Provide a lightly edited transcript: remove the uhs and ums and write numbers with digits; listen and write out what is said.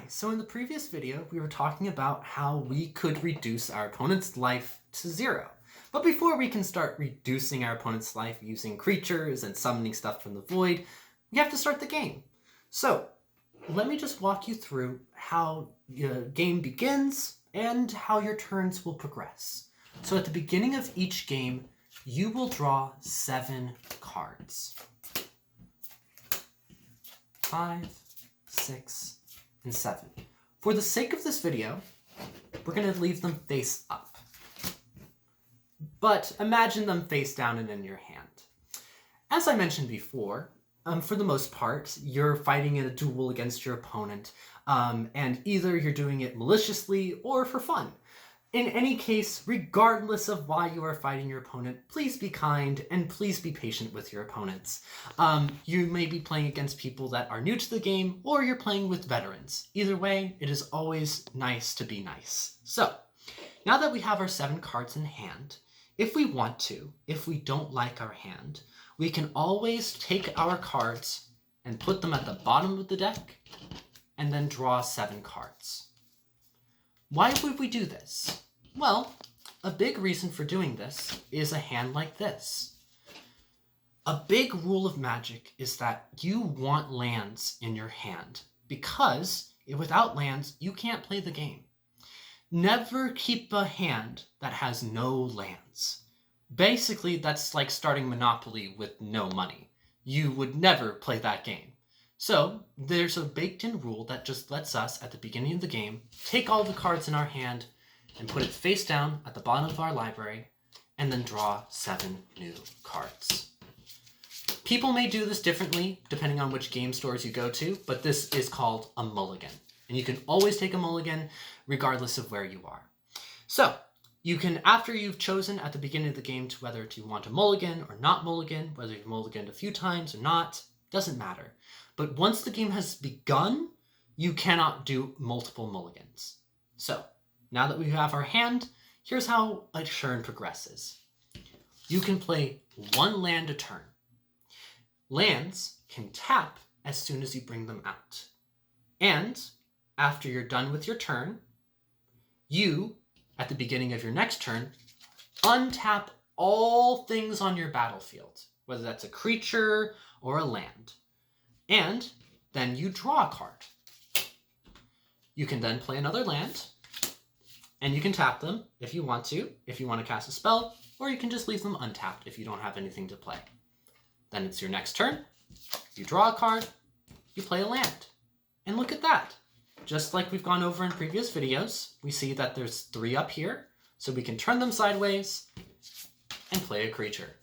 So in the previous video, we were talking about how we could reduce our opponent's life to 0. But before we can start reducing our opponent's life using creatures and summoning stuff from the void, we have to start the game. So let me just walk you through how the game begins and how your turns will progress. So at the beginning of each game, you will draw 7 cards. 5, 6, and 7. For the sake of this video, we're going to leave them face up. But imagine them face down and in your hand. As I mentioned before, for the most part, you're fighting in a duel against your opponent, and either you're doing it maliciously or for fun. In any case, regardless of why you are fighting your opponent, please be kind and please be patient with your opponents. You may be playing against people that are new to the game, or you're playing with veterans. Either way, it is always nice to be nice. So, now that we have our 7 cards in hand, if we want to, if we don't like our hand, we can always take our cards and put them at the bottom of the deck, and then draw 7 cards. Why would we do this? Well, a big reason for doing this is a hand like this. A big rule of Magic is that you want lands in your hand, because without lands, you can't play the game. Never keep a hand that has no lands. Basically, that's like starting Monopoly with no money. You would never play that game. So, there's a baked-in rule that just lets us, at the beginning of the game, take all the cards in our hand and put it face down at the bottom of our library, and then draw 7 new cards. People may do this differently, depending on which game stores you go to, but this is called a mulligan. And you can always take a mulligan, regardless of where you are. So, you can, after you've chosen at the beginning of the game to whether you want a mulligan or not mulligan, whether you've mulliganed a few times or not, doesn't matter. But once the game has begun, you cannot do multiple mulligans. So, now that we have our hand, here's how a turn progresses. You can play 1 land a turn. Lands can tap as soon as you bring them out. And after you're done with your turn, you, at the beginning of your next turn, untap all things on your battlefield, whether that's a creature or a land. And then you draw a card. You can then play another land, and you can tap them if you want to cast a spell, or you can just leave them untapped if you don't have anything to play. Then it's your next turn, you draw a card, you play a land. And look at that. Just like we've gone over in previous videos, we see that there's 3 up here, so we can turn them sideways and play a creature.